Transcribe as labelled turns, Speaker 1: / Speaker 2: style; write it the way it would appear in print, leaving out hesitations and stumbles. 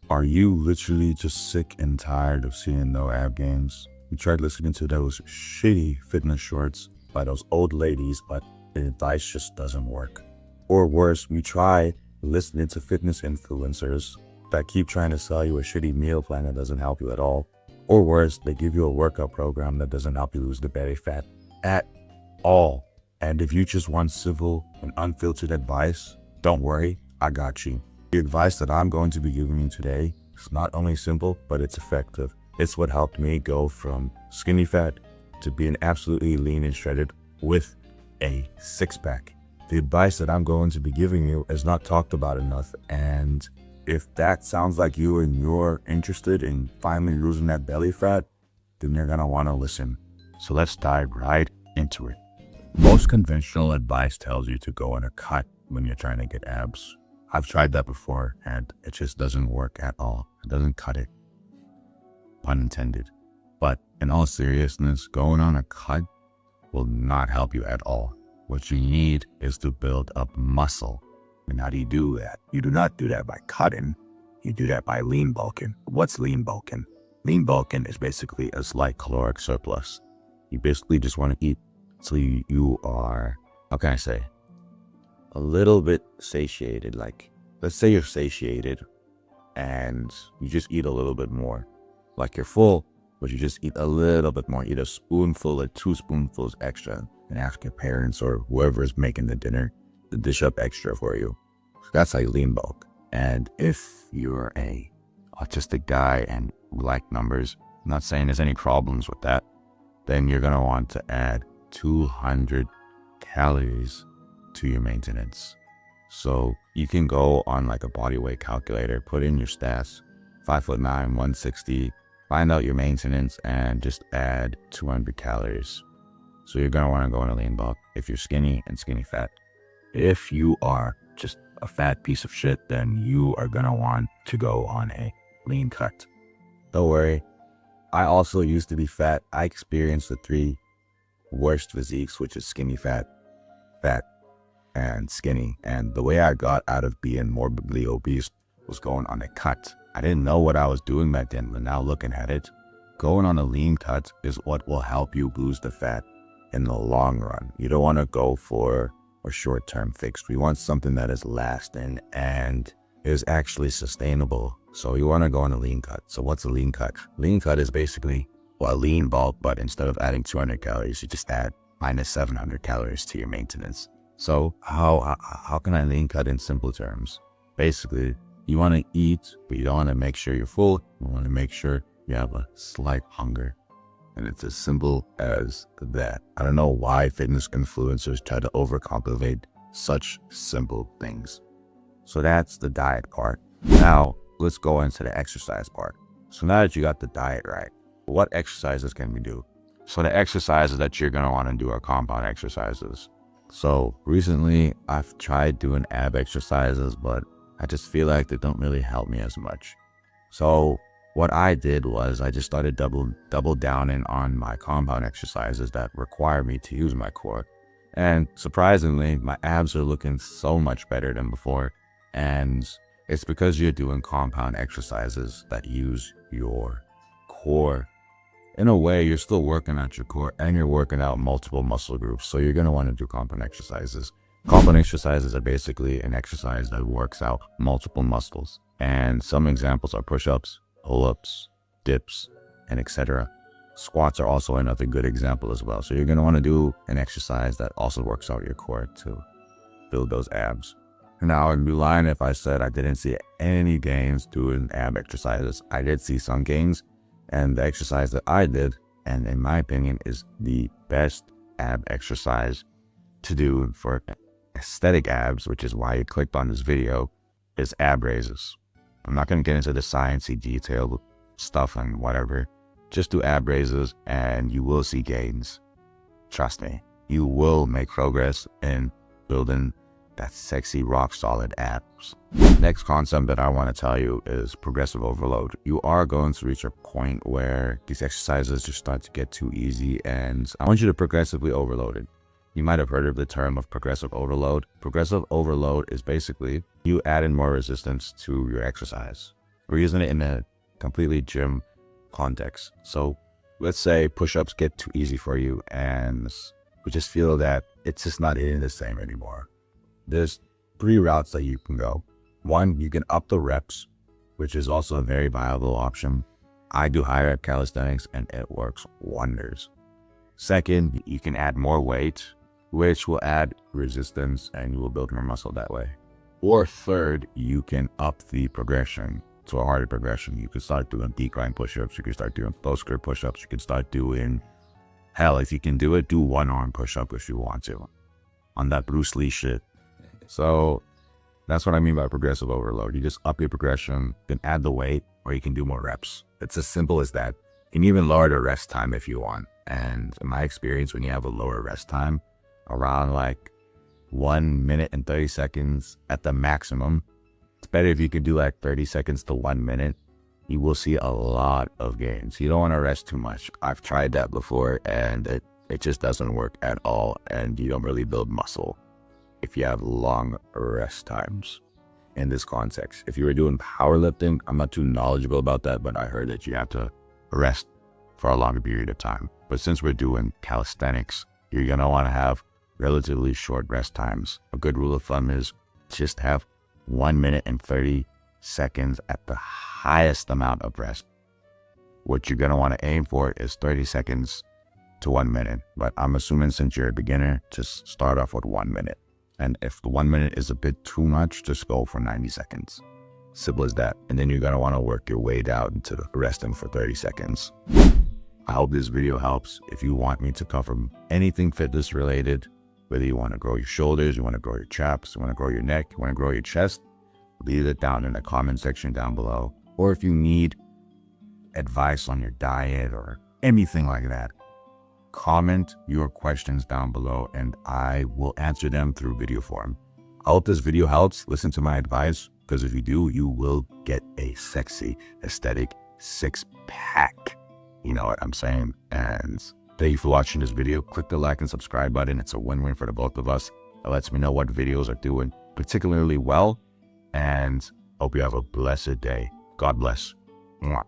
Speaker 1: Are you literally just sick and tired of seeing no ab gains? You tried listening to those shitty fitness shorts by those old ladies, but the advice just doesn't work. Or worse, you try listening to fitness influencers that keep trying to sell you a shitty meal plan that doesn't help you at all. Or worse, they give you a workout program that doesn't help you lose the belly fat at all. And if you just want civil and unfiltered advice, don't worry, I got you. The advice that I'm going to be giving you today is not only simple, but it's effective. It's what helped me go from skinny fat to being absolutely lean and shredded with a six-pack. The advice that I'm going to be giving you is not talked about enough, and if that sounds like you and you're interested in finally losing that belly fat, then you're gonna want to listen. So let's dive right into it. Most conventional advice tells you to go on a cut when you're trying to get abs. I've tried that before and it just doesn't work at all. It doesn't cut it. Pun intended. But in all seriousness, going on a cut will not help you at all. What you need is to build up muscle. And how do you do that? You do not do that by cutting. You do that by lean bulking. What's lean bulking? Lean bulking is basically a slight caloric surplus. You basically just want to eat till you are, how can I say, a little bit satiated. Like, let's say you're satiated and you just eat a little bit more. Like you're full, but you just eat a little bit more. Eat a spoonful or 2 spoonfuls extra and ask your parents or whoever is making the dinner to dish up extra for you. That's how you lean bulk. And if you're a autistic guy and you like numbers, I'm not saying there's any problems with that, then you're going to want to add 200 calories to your maintenance. So you can go on like a body weight calculator, put in your stats, 5'9", 160, find out your maintenance and just add 200 calories. So you're going to want to go on a lean bulk if you're skinny and skinny fat. If you are just a fat piece of shit, then you are going to want to go on a lean cut. Don't worry. I also used to be fat. I experienced the 3 worst physiques, which is skinny fat, fat, and skinny. And the way I got out of being morbidly obese was going on a cut. I didn't know what I was doing back then, but now looking at it, going on a lean cut is what will help you lose the fat in the long run. You don't want to go for a short-term fix. We want something that is lasting and is actually sustainable. So you want to go on a lean cut. So what's a lean cut? Lean cut is basically a lean bulk, but instead of adding 200 calories, you just add minus 700 calories to your maintenance. So how can I lean cut in simple terms? Basically, you want to eat, but you don't want to make sure you're full. You want to make sure you have a slight hunger. And it's as simple as that. I don't know why fitness influencers try to overcomplicate such simple things. So that's the diet part. Now, let's go into the exercise part. So now that you got the diet right, what exercises can we do? So the exercises that you're going to want to do are compound exercises. So recently, I've tried doing ab exercises, but I just feel like they don't really help me as much. So what I did was I just started double downing on my compound exercises that require me to use my core. And surprisingly, my abs are looking so much better than before. And it's because you're doing compound exercises that use your core. In a way, you're still working out your core and you're working out multiple muscle groups. So you're going to want to do compound exercises. Compound exercises are basically an exercise that works out multiple muscles. And some examples are push-ups, pull-ups, dips, and etc. Squats are also another good example as well. So you're going to want to do an exercise that also works out your core to build those abs. Now, I'd be lying if I said I didn't see any gains doing ab exercises. I did see some gains, and the exercise that I did, and in my opinion, is the best ab exercise to do for aesthetic abs, which is why you clicked on this video, is ab raises. I'm not going to get into the sciencey detailed stuff and whatever. Just do ab raises and you will see gains. Trust me, you will make progress in building that sexy rock solid abs. Next concept that I want to tell you is progressive overload. You are going to reach a point where these exercises just start to get too easy, and I want you to progressively overload it. You might have heard of the term of progressive overload. Progressive overload is basically you adding more resistance to your exercise. We're using it in a completely gym context. So let's say push-ups get too easy for you and we just feel that it's just not hitting the same anymore. There's 3 routes that you can go. 1, you can up the reps, which is also a very viable option. I do high rep calisthenics and it works wonders. Second, you can add more weight, which will add resistance and you will build more muscle that way. Or third, you can up the progression to a harder progression. You can start doing decline push-ups. You can start doing close grip push-ups. You can start doing, hell, if you can do it, do 1-arm push-up if you want to, on that Bruce Lee shit. So that's what I mean by progressive overload. You just up your progression, then add the weight, or you can do more reps. It's as simple as that. You can even lower the rest time if you want. And in my experience, when you have a lower rest time, around like 1 minute and 30 seconds at the maximum, it's better if you can do like 30 seconds to 1 minute. You will see a lot of gains. You don't want to rest too much. I've tried that before and it just doesn't work at all. And you don't really build muscle if you have long rest times in this context. If you were doing powerlifting, I'm not too knowledgeable about that, but I heard that you have to rest for a longer period of time. But since we're doing calisthenics, you're going to want to have relatively short rest times. A good rule of thumb is just have 1 minute and 30 seconds at the highest amount of rest. What you're going to want to aim for is 30 seconds to 1 minute. But I'm assuming since you're a beginner, just start off with 1 minute. And if the 1 minute is a bit too much, just go for 90 seconds. Simple as that. And then you're going to want to work your way down into resting for 30 seconds. I hope this video helps. If you want me to cover anything fitness related, whether you want to grow your shoulders, you want to grow your chaps, you want to grow your neck, you want to grow your chest, leave it down in the comment section down below. Or if you need advice on your diet or anything like that, comment your questions down below and I will answer them through video form. I hope this video helps. Listen to my advice, because if you do, you will get a sexy, aesthetic 6-pack. You know what I'm saying? And thank you for watching this video. Click the like and subscribe button. It's a win-win for the both of us. It lets me know what videos are doing particularly well. And hope you have a blessed day. God bless. Mwah.